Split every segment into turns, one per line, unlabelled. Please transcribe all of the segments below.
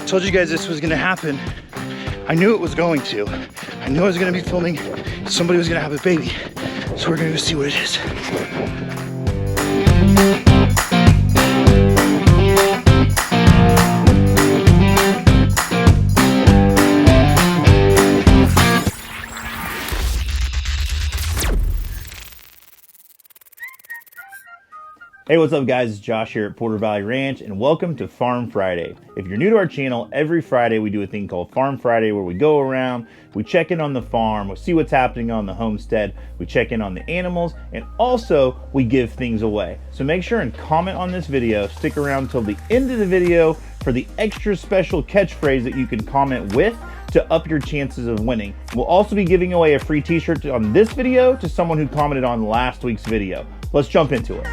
told you guys this was gonna happen. I knew it was going to. I knew I was gonna be filming. Somebody was gonna have a baby. So we're gonna go see what it is.
Hey, what's up guys? It's Josh here at Porter Valley Ranch and welcome to Farm Friday. If you're new to our channel, every Friday we do a thing called Farm Friday where we go around, we check in on the farm, we see what's happening on the homestead, we check in on the animals, and also we give things away. So make sure and comment on this video, stick around till the end of the video for the extra special catchphrase that you can comment with to up your chances of winning. We'll also be giving away a free t-shirt on this video to someone who commented on last week's video. Let's jump into it.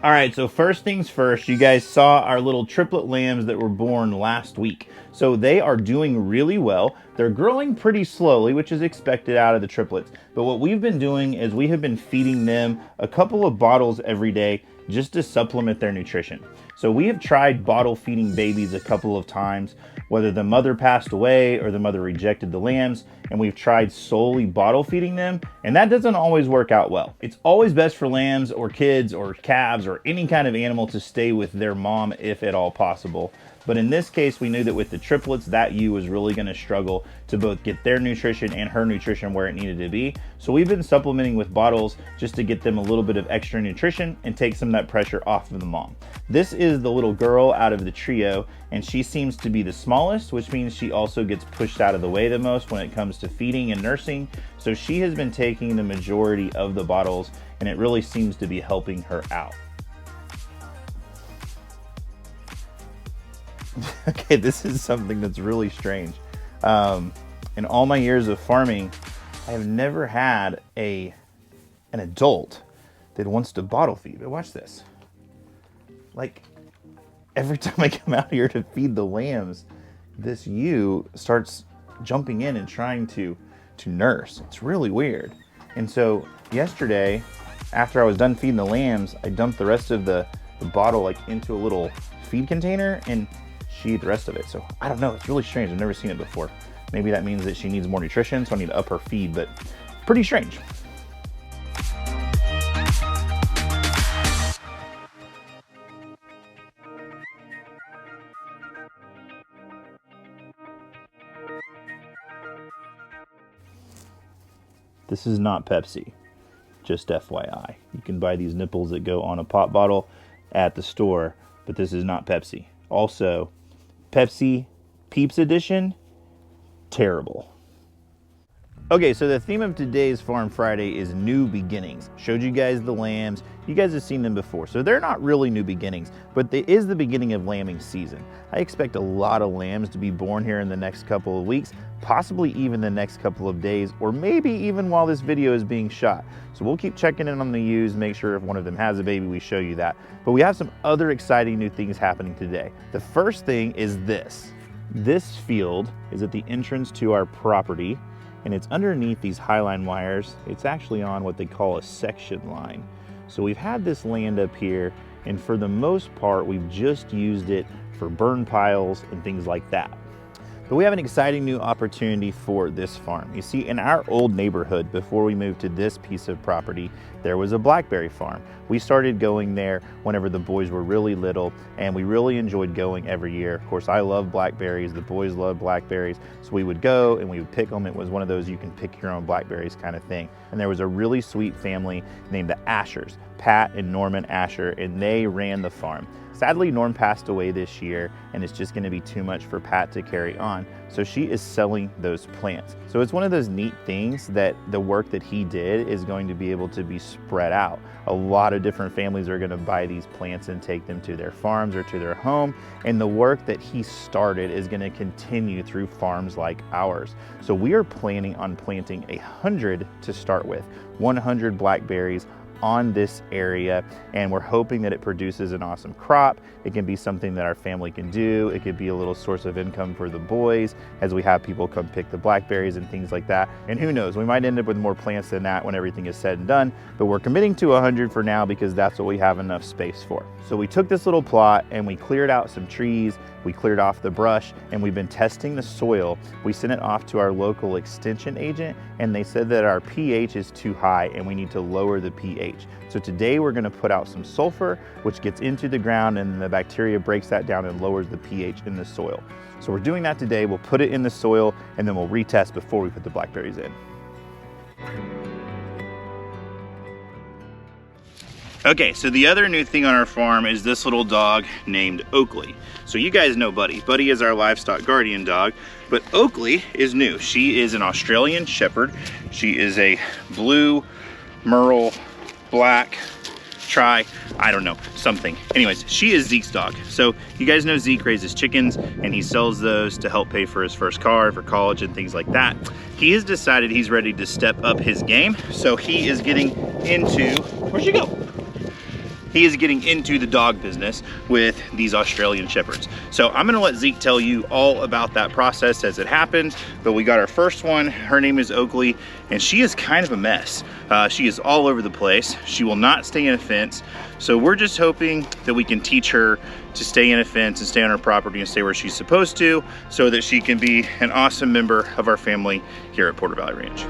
All right, so first things first, you guys saw our little triplet lambs that were born last week. So they are doing really well. They're growing pretty slowly, which is expected out of the triplets. But what we've been doing is we have been feeding them a couple of bottles every day just to supplement their nutrition. So we have tried bottle feeding babies a couple of times, whether the mother passed away or the mother rejected the lambs, and we've tried solely bottle feeding them, and that doesn't always work out well. It's always best for lambs or kids or calves or any kind of animal to stay with their mom if at all possible. But in this case, we knew that with the triplets, that ewe was really going to struggle to both get their nutrition and her nutrition where it needed to be. So we've been supplementing with bottles just to get them a little bit of extra nutrition and take some of that pressure off of the mom. This is the little girl out of the trio, and she seems to be the smallest, which means she also gets pushed out of the way the most when it comes to feeding and nursing. So she has been taking the majority of the bottles, and it really seems to be helping her out. Okay, this is something that's really strange. In all my years of farming, I have never had an adult that wants to bottle feed. But watch this. Like, every time I come out here to feed the lambs, this ewe starts jumping in and trying to nurse. It's really weird. And so yesterday, after I was done feeding the lambs, I dumped the rest of the bottle like into a little feed container, and she ate the rest of it. So I don't know, it's really strange. I've never seen it before. Maybe that means that she needs more nutrition, so I need to up her feed, but pretty strange. This is not Pepsi, just FYI. You can buy these nipples that go on a pop bottle at the store, but this is not Pepsi. Also, Pepsi Peeps Edition, terrible. Okay, so the theme of today's Farm Friday is new beginnings. Showed you guys the lambs. You guys have seen them before, so they're not really new beginnings, but it is the beginning of lambing season. I expect a lot of lambs to be born here in the next couple of weeks, possibly even the next couple of days, or maybe even while this video is being shot. So we'll keep checking in on the ewes, make sure if one of them has a baby, we show you that. But we have some other exciting new things happening today. The first thing is this. This field is at the entrance to our property, and it's underneath these highline wires. It's actually on what they call a section line. So we've had this land up here, and for the most part, we've just used it for burn piles and things like that. But we have an exciting new opportunity for this farm. You see, in our old neighborhood, before we moved to this piece of property, there was a blackberry farm. We started going there whenever the boys were really little, and we really enjoyed going every year. Of course, I love blackberries, the boys love blackberries, so we would go and we would pick them. It was one of those you can pick your own blackberries kind of thing. And there was a really sweet family named the Ashers, Pat and Norman Asher, and they ran the farm. Sadly, Norm passed away this year, and it's just gonna be too much for Pat to carry on. So she is selling those plants. So it's one of those neat things that the work that he did is going to be able to be spread out. A lot of different families are gonna buy these plants and take them to their farms or to their home. And the work that he started is gonna continue through farms like ours. So we are planning on planting 100 to start with, 100 blackberries on this area, and we're hoping that it produces an awesome crop. It can be something that our family can do. It could be a little source of income for the boys as we have people come pick the blackberries and things like that. And who knows, we might end up with more plants than that when everything is said and done, but we're committing to 100 for now because that's what we have enough space for. So we took this little plot and we cleared out some trees, we cleared off the brush, and we've been testing the soil. We sent it off to our local extension agent, and they said that our pH is too high and we need to lower the pH. So today we're gonna put out some sulfur, which gets into the ground, and the bacteria breaks that down and lowers the pH in the soil. So we're doing that today. We'll put it in the soil and then we'll retest before we put the blackberries in. Okay, so the other new thing on our farm is this little dog named Oakley. So you guys know Buddy. Buddy is our livestock guardian dog, but Oakley is new. She is an Australian Shepherd. She is a blue, merle, black, I don't know, something. Anyways, she is Zeke's dog. So you guys know Zeke raises chickens and he sells those to help pay for his first car, for college and things like that. He has decided he's ready to step up his game. So he is getting into, where'd she go? He is getting into the dog business with these Australian Shepherds. So I'm gonna let Zeke tell you all about that process as it happened, but we got our first one. Her name is Oakley, and she is kind of a mess. She is all over the place. She will not stay in a fence. So we're just hoping that we can teach her to stay in a fence and stay on her property and stay where she's supposed to, so that she can be an awesome member of our family here at Porter Valley Ranch.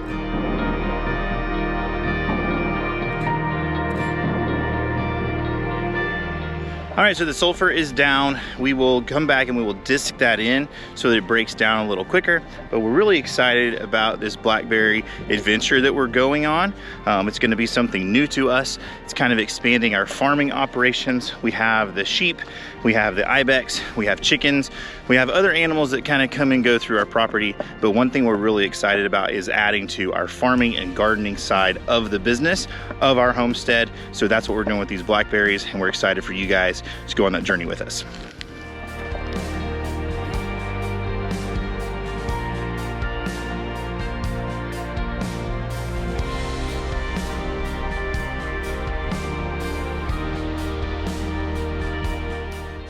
All right, so the sulfur is down. We will come back and we will disc that in so that it breaks down a little quicker. But we're really excited about this blackberry adventure that we're going on. It's gonna be something new to us. It's kind of expanding our farming operations. We have the sheep, we have the Ibex, we have chickens, we have other animals that kind of come and go through our property. But one thing we're really excited about is adding to our farming and gardening side of the business of our homestead. So that's what we're doing with these blackberries, and we're excited for you guys to go on that journey with us.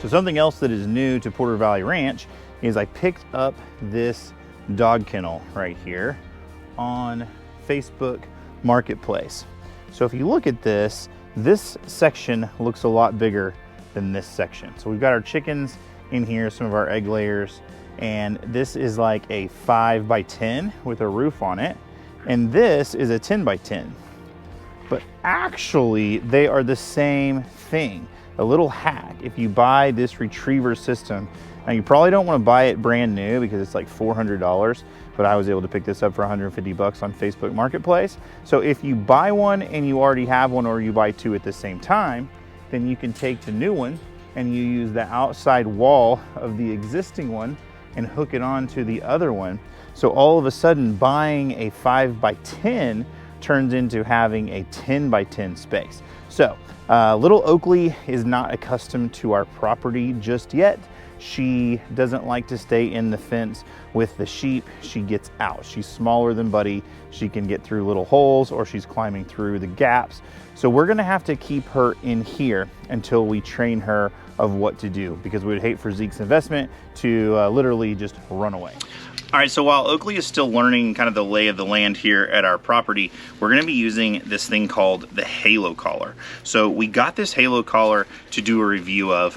So something else that is new to Porter Valley Ranch is I picked up this dog kennel right here on Facebook Marketplace. So if you look at this section looks a lot bigger than this section. So we've got our chickens in here, some of our egg layers, and this is like a 5 by 10 with a roof on it. And this is a 10 by 10. But actually they are the same thing. A little hack, if you buy this retriever system, now you probably don't want to buy it brand new because it's like $400, but I was able to pick this up for 150 bucks on Facebook Marketplace. So if you buy one and you already have one, or you buy two at the same time, then you can take the new one and you use the outside wall of the existing one and hook it onto the other one. So all of a sudden buying a 5 by 10 turns into having a 10 by 10 space. So little Oakley is not accustomed to our property just yet. She doesn't like to stay in the fence with the sheep. She gets out. She's smaller than Buddy. She can get through little holes, or she's climbing through the gaps. So we're gonna have to keep her in here until we train her of what to do, because we would hate for Zeke's investment to literally just run away. All right, so while Oakley is still learning kind of the lay of the land here at our property, we're gonna be using this thing called the Halo Collar. So we got this Halo Collar to do a review of.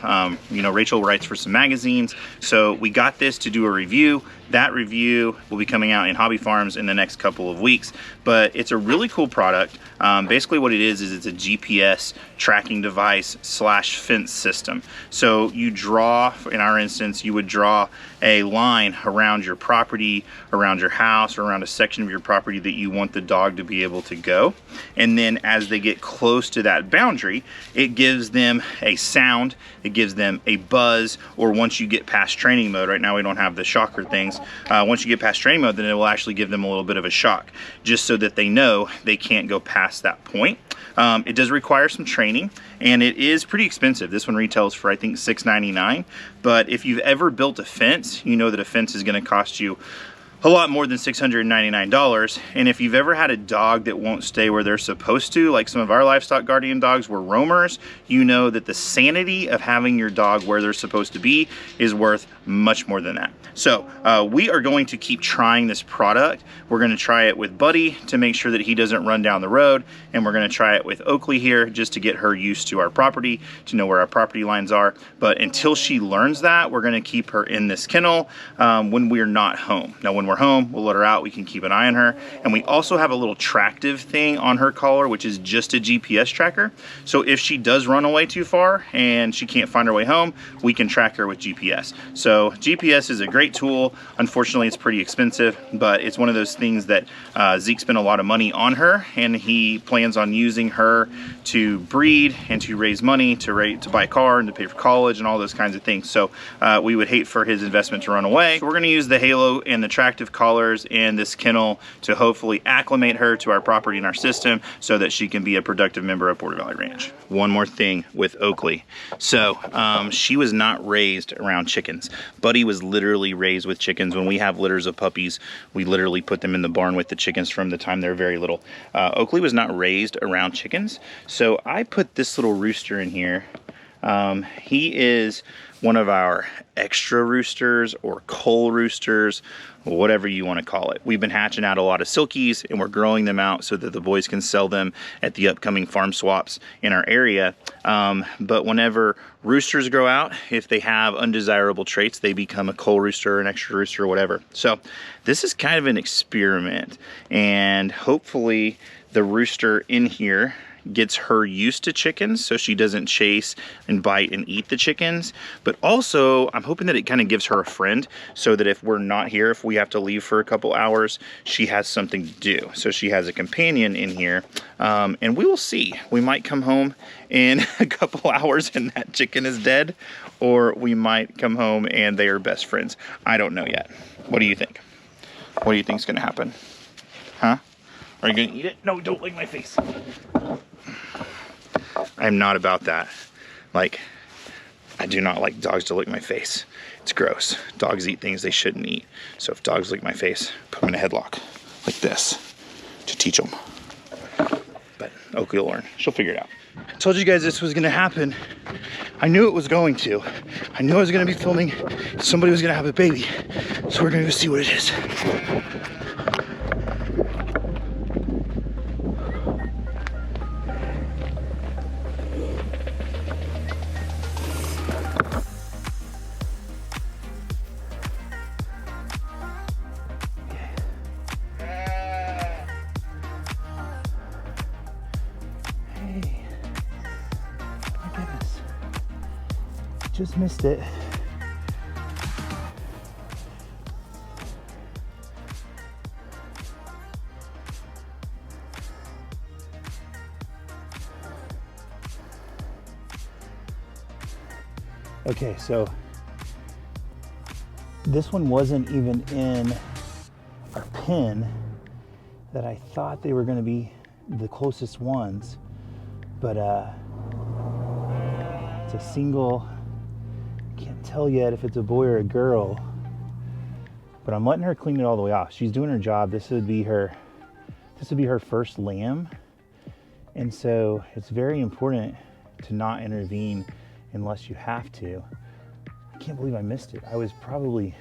You know, Rachel writes for some magazines, so we got this to do a review. That review will be coming out in Hobby Farms in the next couple of weeks, but it's a really cool product. Basically what it is it's a GPS tracking device / fence system. So you draw, in our instance, you would draw a line around your property, around your house, or around a section of your property that you want the dog to be able to go. And then as they get close to that boundary, it gives them a sound, it gives them a buzz, or once you get past training mode, right now we don't have the shocker things, once you get past training mode, then it will actually give them a little bit of a shock, just so that they know they can't go past that point. It does require some training, and it is pretty expensive. This one retails for I think $6.99, but if you've ever built a fence, you know that a fence is going to cost you a lot more than $699. And if you've ever had a dog that won't stay where they're supposed to, like some of our livestock guardian dogs were roamers, you know that the sanity of having your dog where they're supposed to be is worth much more than that. So we are going to keep trying this product. We're going to try it with Buddy to make sure that he doesn't run down the road, and we're going to try it with Oakley here just to get her used to our property, to know where our property lines are. But until she learns that, we're going to keep her in this kennel when we're not home. Now when we're home, we'll let her out, we can keep an eye on her. And we also have a little tractive thing on her collar, which is just a GPS tracker. So if she does run away too far and she can't find her way home, we can track her with GPS. So GPS is a great tool. Unfortunately, it's pretty expensive, but it's one of those things that Zeke spent a lot of money on her, and he plans on using her to breed and to raise money to buy a car and to pay for college and all those kinds of things. So we would hate for his investment to run away. So we're going to use the halo and the tractive collars and this kennel to hopefully acclimate her to our property and our system so that she can be a productive member of Border Valley Ranch. One more thing with Oakley. So she was not raised around chickens. Buddy was literally raised with chickens. When we have litters of puppies, we literally put them in the barn with the chickens from the time they're very little. Oakley was not raised around chickens. So I put this little rooster in here. He is one of our extra roosters or coal roosters, whatever you want to call it. We've been hatching out a lot of silkies, and we're growing them out so that the boys can sell them at the upcoming farm swaps in our area. But whenever roosters grow out, if they have undesirable traits, they become a coal rooster, an extra rooster, or whatever. So this is kind of an experiment, and hopefully the rooster in here gets her used to chickens so she doesn't chase and bite and eat the chickens. But also I'm hoping that it kind of gives her a friend, so that if we're not here, if we have to leave for a couple hours, she has something to do. So she has a companion in here, and we will see. We might come home in a couple hours and that chicken is dead, or we might come home and they are best friends. I don't know yet. What do you think? What do you think is gonna happen? Huh? Are you gonna eat it? No, don't lick my face. I'm not about that. Like, I do not like dogs to lick my face. It's gross. Dogs eat things they shouldn't eat. So if dogs lick my face, put them in a headlock like this to teach them. But Oakley will learn. She'll figure it out.
I told you guys this was gonna happen. I knew it was going to. I knew I was gonna be filming. Somebody was gonna have a baby. So we're gonna go see what it is. Just missed it. Okay, so this one wasn't even in our pen that I thought they were going to be the closest ones, but it's a single. Can't tell yet if it's a boy or a girl, but I'm letting her clean it all the way off. She's doing her job. This would be her first lamb, and so it's very important to not intervene unless you have to. I can't believe I missed it. I was probably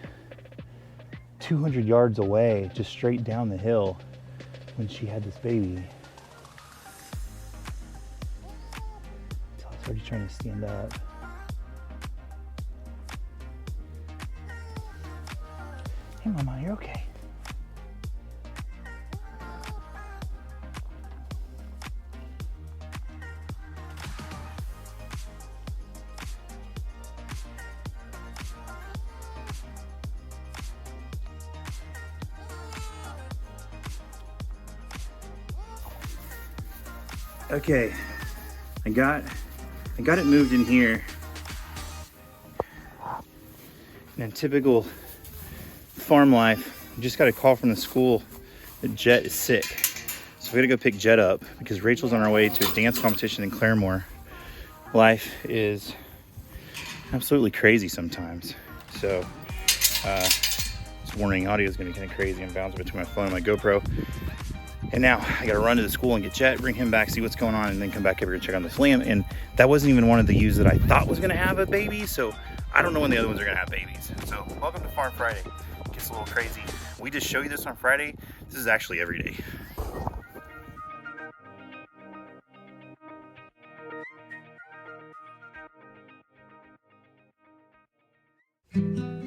200 yards away, just straight down the hill when she had this baby. So it's already trying to stand up. Hey, Mama, you're okay. Okay, I got it moved in here. And in typical farm life, I just got a call from the school that Jet is sick. So we gotta go pick Jet up because Rachel's on our way to a dance competition in Claremore. Life is absolutely crazy sometimes. So this warning audio is gonna be kind of crazy. I'm bouncing between my phone and my GoPro. And now I gotta run to the school and get Jet, bring him back, see what's going on, and then come back over here and check on this lamb. And that wasn't even one of the ewes that I thought was gonna have a baby, so I don't know when the other ones are gonna have babies. So welcome to Farm Friday. It gets a little crazy. We just show you this on Friday. This is actually every day.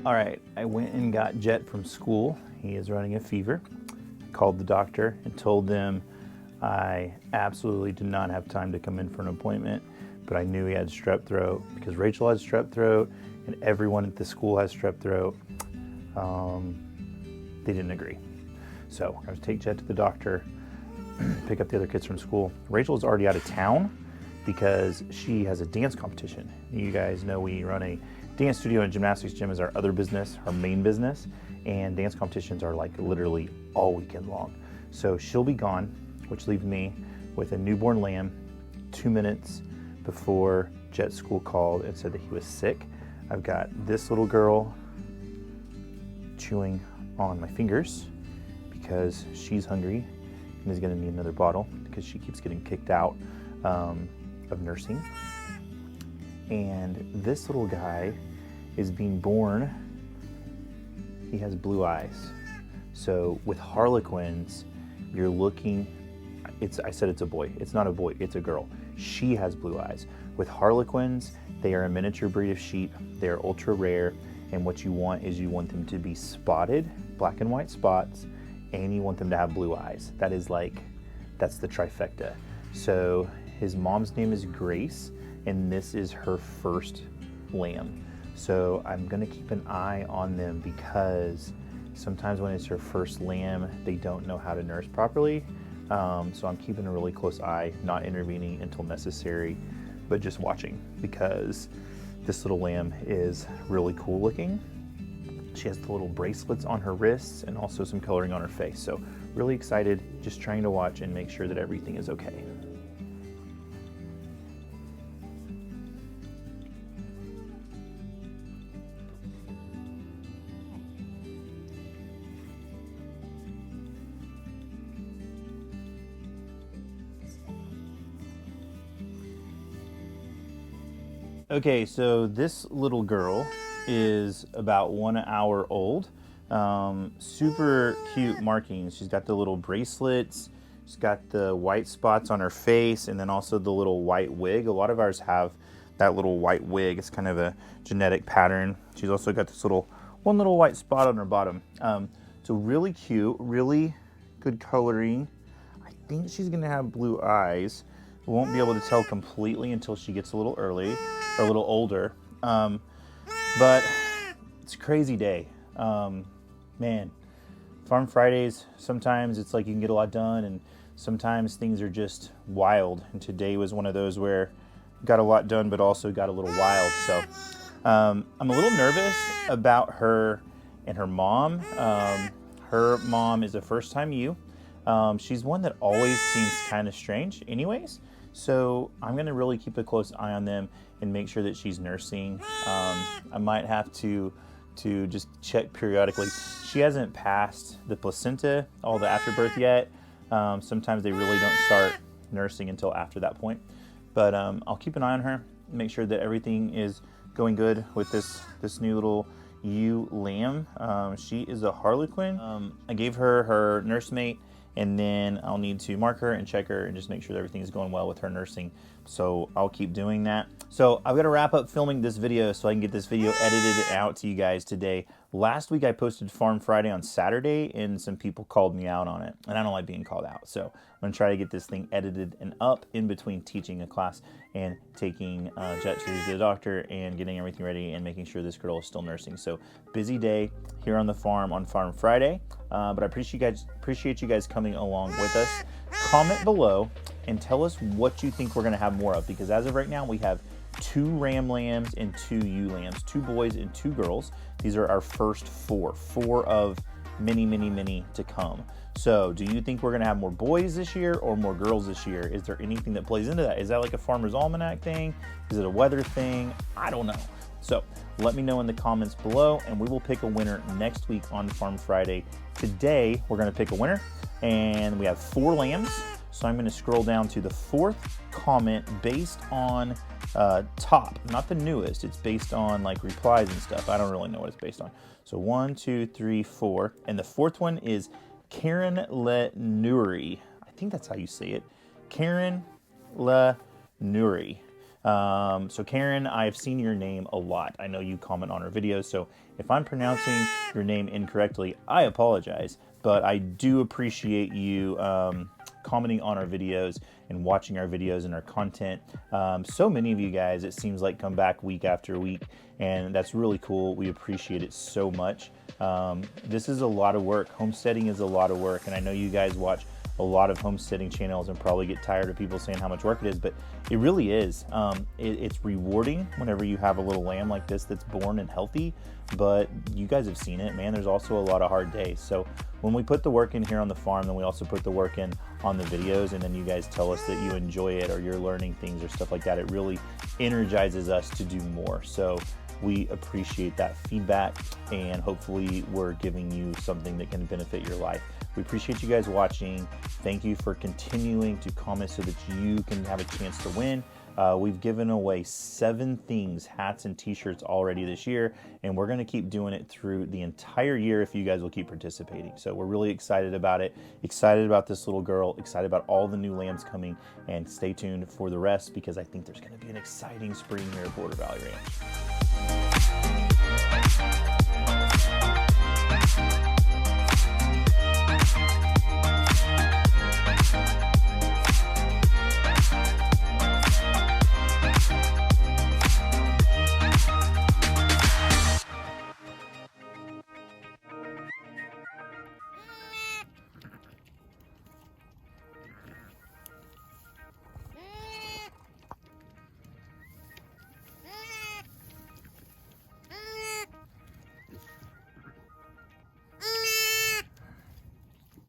All right, I went and got Jet from school. He is running a fever. Called the doctor and told them I absolutely did not have time to come in for an appointment, but I knew he had strep throat because Rachel has strep throat and everyone at the school has strep throat. They didn't agree. So I was take Jet to the doctor, pick up the other kids from school. Rachel is already out of town because she has a dance competition. You guys know we run a dance studio and gymnastics gym as our other business, our main business. And dance competitions are like literally all weekend long. So she'll be gone, which leaves me with a newborn lamb 2 minutes before Jet's school called and said that he was sick. I've got this little girl chewing on my fingers because she's hungry and is gonna need another bottle because she keeps getting kicked out of nursing. And this little guy is being born. He has blue eyes. So with Harlequins, you're looking, I said it's a boy. It's not a boy, it's a girl. She has blue eyes. With Harlequins, they are a miniature breed of sheep. They're ultra rare. And what you want is you want them to be spotted, black and white spots, and you want them to have blue eyes. That's the trifecta. So his mom's name is Grace, and this is her first lamb. So I'm gonna keep an eye on them because sometimes when it's your first lamb, they don't know how to nurse properly. So I'm keeping a really close eye, not intervening until necessary, but just watching because this little lamb is really cool looking. She has the little bracelets on her wrists and also some coloring on her face. So really excited, just trying to watch and make sure that everything is okay. Okay, so this little girl is about 1 hour old. Super cute markings. She's got the little bracelets, she's got the white spots on her face, and then also the little white wig. A lot of ours have that little white wig. It's kind of a genetic pattern. She's also got this one little white spot on her bottom. So really cute, really good coloring. I think she's gonna have blue eyes. We won't be able to tell completely until she gets a little older. But it's a crazy day. Man, Farm Fridays, sometimes it's like you can get a lot done and sometimes things are just wild. And today was one of those where got a lot done, but also got a little wild. So I'm a little nervous about her and her mom. Her mom is a first-time ewe. She's one that always seems kind of strange anyways. So I'm gonna really keep a close eye on them and make sure that she's nursing. I might have to just check periodically. She hasn't passed the placenta, all the afterbirth yet. Sometimes they really don't start nursing until after that point. But I'll keep an eye on her, make sure that everything is going good with this new little ewe lamb. She is a Harlequin. I gave her her nursemate, and then I'll need to mark her and check her and just make sure that everything is going well with her nursing. So I'll keep doing that. So I've got to wrap up filming this video so I can get this video edited out to you guys today.
Last week I posted Farm Friday on Saturday, and some people called me out on it, and I don't like being called out. So I'm gonna try to get this thing edited and up in between teaching a class and taking Jet to the doctor and getting everything ready and making sure this girl is still nursing. So busy day here on the farm on Farm Friday, but I appreciate you guys coming along with us. Comment below and tell us what you think we're gonna have more of, because as of right now we have 2 ram lambs and 2 ewe lambs, 2 boys and 2 girls. These are our first 4 of many to come. So do you think we're gonna have more boys this year or more girls this year? Is there anything that plays into that? Is that like a farmer's almanac thing? Is it a weather thing? I don't know. So let me know in the comments below, and we will pick a winner next week on Farm Friday. Today we're gonna pick a winner, and we have 4 lambs. So I'm gonna scroll down to the 4th comment based on top, not the newest. It's based on like replies and stuff. I don't really know what it's based on. So 1, 2, 3, 4, and the 4th one is Karen Lenuri. I think that's how you say it. Karen Lenuri. So Karen, I've seen your name a lot. I know you comment on our videos, so if I'm pronouncing your name incorrectly, I apologize. But I do appreciate you commenting on our videos and watching our videos and our content. So many of you guys, it seems like, come back week after week, and that's really cool. We appreciate it so much. This is a lot of work. Homesteading is a lot of work, and I know you guys watch a lot of homesteading channels and probably get tired of people saying how much work it is, but it really is. It's rewarding whenever you have a little lamb like this that's born and healthy, but you guys have seen it, man. There's also a lot of hard days. So when we put the work in here on the farm, then we also put the work in on the videos, and then you guys tell us that you enjoy it or you're learning things or stuff like that. It really energizes us to do more. So we appreciate that feedback, and hopefully we're giving you something that can benefit your life. We appreciate you guys watching. Thank you for continuing to comment so that you can have a chance to win. We've given away 7 things, hats and t-shirts already this year, and we're gonna keep doing it through the entire year if you guys will keep participating. So we're really excited about it, excited about this little girl, excited about all the new lambs coming, and stay tuned for the rest, because I think there's gonna be an exciting spring here at Border Valley Ranch.